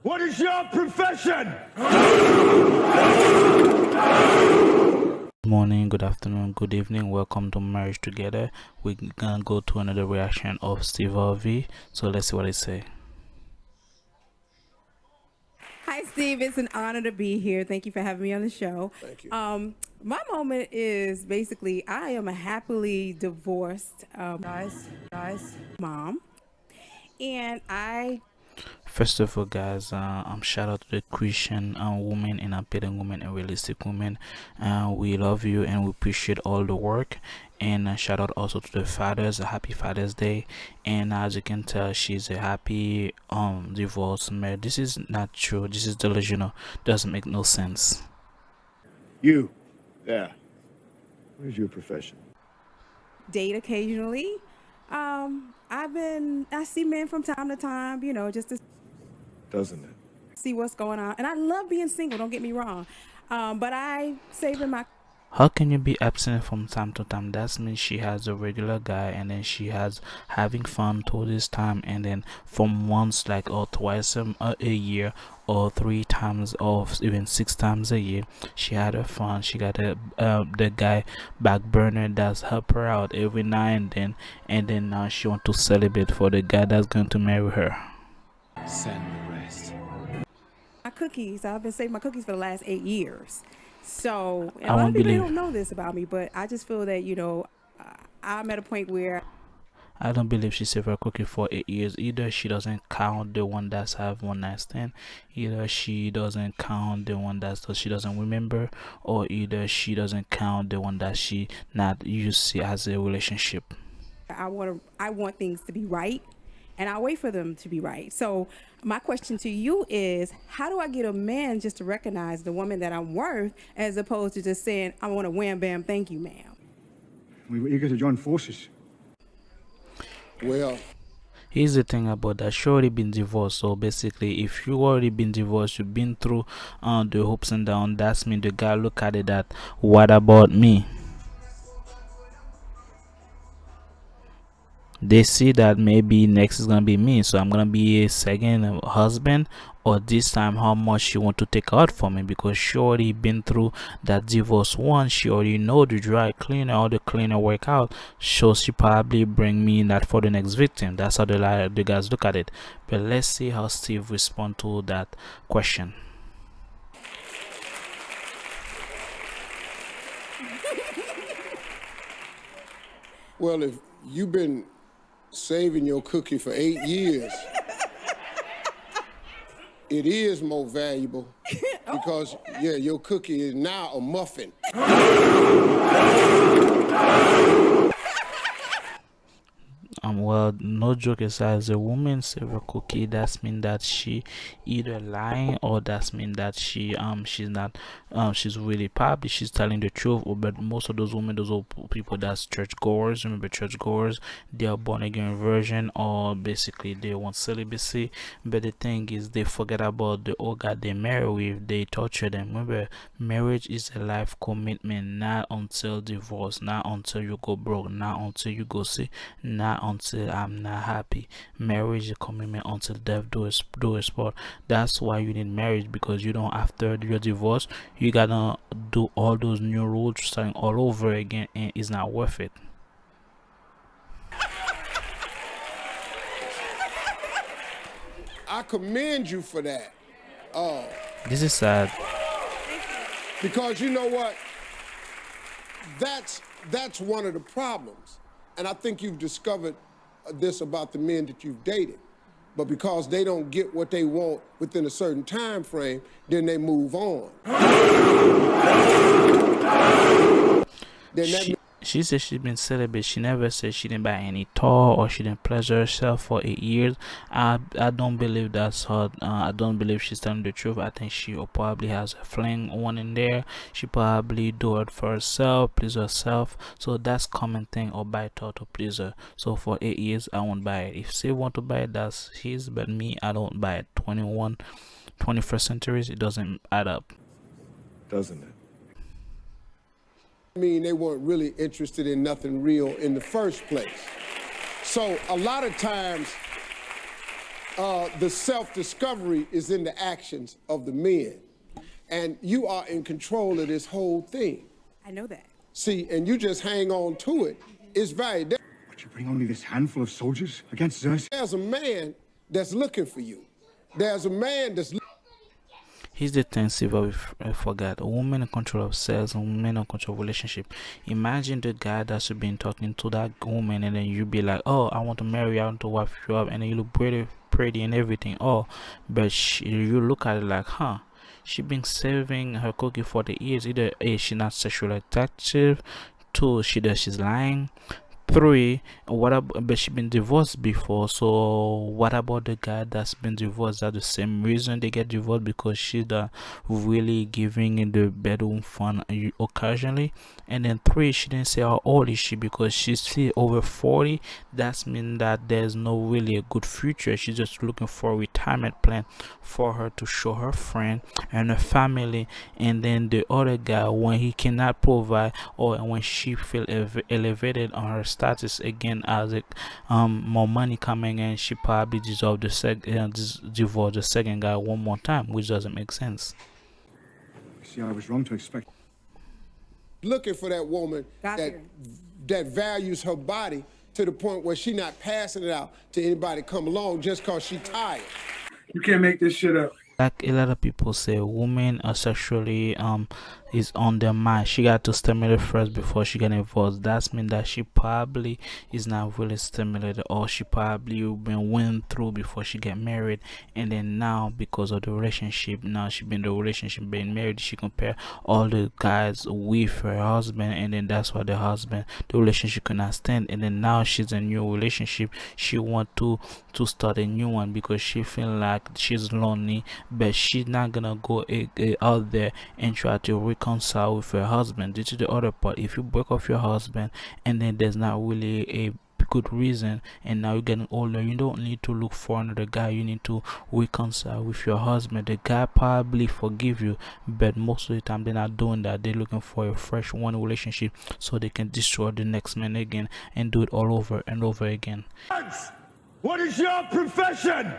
What is your profession? Good morning, good afternoon, good evening. Welcome to Marriage Together. We're gonna go to another reaction of Steve Harvey. So let's see what he say. Hi, Steve. It's an honor to be here. Thank you for having me on the show. Thank you. My moment is basically I am a happily divorced mom, and First of all, guys, shout out to the Christian woman and appealing woman and realistic woman. We love you and we appreciate all the work. And shout out also to the fathers. A happy Father's Day. And as you can tell, she's a happy divorced married. This is not true. This is delusional. Doesn't make no sense. You. Yeah. What is your profession? date occasionally. I see men from time to time, you know, just to Doesn't it? see what's going on. And I love being single, don't get me wrong. But I saving my How can you be absent from time to time? That means she has a regular guy and then she has having fun all this time, and then from once like or twice a year or 3 times or even 6 times a year she had her fun. She got the guy back burner that's help her out every now and then now she want to celebrate for the guy that's going to marry her. Send the rest. cookies. I've been saving my cookies for the last 8 years. So and I a lot won't of people they believe. don't know this about me, but I just feel that, you know, I'm at a point where I don't believe she saved her cookie for 8 years. Either she doesn't count the one that's have one night stand, either she doesn't count the one that's she doesn't remember, or either she doesn't count the one that she not used to as a relationship. I want things to be right, and I wait for them to be right. So my question to you is, how do I get a man just to recognize the woman that I'm worth, as opposed to just saying I want a wham bam thank you ma'am? We were eager to join forces. Well, Here's the thing about that. She already been divorced, so basically if you already been divorced, you've been through the ups and downs. That's mean the guy look at it that what about me? They see that maybe next is gonna be me, so I'm gonna be a second husband, or this time how much she want to take out for me, because she already been through that divorce once. She already know the dry cleaner, all the cleaner work out, so she probably bring me that for the next victim. That's how the guys look at it. But let's see how Steve respond to that question. well, if you've been saving your cookie for 8 years, it is more valuable because, yeah, your cookie is now a muffin. Well, no joke aside, as a woman save a cookie, that's mean that she either lying, or that's mean that she's not she's really probably she's telling the truth. But most of those women, those old people that's church goers, remember church goers, they are born again virgin, or basically they want celibacy. But the thing is, they forget about the old God they marry with. They torture them. Remember, marriage is a life commitment, not until divorce, not until you go broke, not until you go sick, not until I'm not happy. Marriage is a commitment until death do us part. That's why you need marriage, because you don't, after your divorce, you gotta do all those new rules starting all over again, and it's not worth it. I commend you for that. This is sad. Because you know what? That's one of the problems. And I think you've discovered this about the men that you've dated. But because they don't get what they want within a certain time frame, then they move on. She said she's been celibate. She never said she didn't buy any toy or she didn't pleasure herself for 8 years. I don't believe that's her. I don't believe she's telling the truth. I think she probably has a fling one in there. She probably do it for herself, please herself. So that's common thing, or buy toy to please her. So for 8 years, I won't buy it. If she want to buy it, that's his. But me, I don't buy it. 21st centuries, it doesn't add up. Doesn't it? I mean, they weren't really interested in nothing real in the first place. So a lot of times, the self-discovery is in the actions of the men. And you are in control of this whole thing. I know that. See, and you just hang on to it. It's very different. But you bring only this handful of soldiers against Xerxes? There's a man that's looking for you. There's a man that's Here's the thing, Silver, we forgot. A woman in control of sex and women in control of relationship. Imagine the guy that's been talking to that woman, and then you be like, oh, I want to marry you, I want to wife you up, and then you look pretty and everything. Oh, but you look at it like, huh, she been saving her cookie for the years. Either A, she not sexually attractive, two, she's lying, three, but she been divorced before. So what about the guy that's been divorced? That the same reason they get divorced, because she's really giving in the bedroom fun occasionally. And then three, she didn't say how old is she, because she's still over 40. That's mean that there's no really a good future. She's just looking for a retirement plan for her to show her friend and her family. And then the other guy, when he cannot provide, or when she feel elevated on her status again, as it more money coming in, she probably divorce the second guy one more time, which doesn't make sense. See, I was wrong to expect. looking for that woman that values her body to the point where she's not passing it out to anybody come along just because she's tired. You can't make this shit up. Like a lot of people say, women are sexually is on their mind. She got to stimulate first before she get involved. That means that she probably is not really stimulated, or she probably been went through before she get married, and then now because of the relationship, now she been in the relationship, being married, she compare all the guys with her husband, and then that's why the relationship cannot stand. And then now she's in a new relationship, she want to start a new one because she feel like she's lonely, but she's not gonna go out there and try to reconcile with her husband. This is the other part. If you break off your husband and then there's not really a good reason, and now you're getting older, you don't need to look for another guy. You need to reconcile with your husband. The guy probably forgive you, but most of the time they're not doing that. They're looking for a fresh one relationship so they can destroy the next man again and do it all over and over again. What is your profession?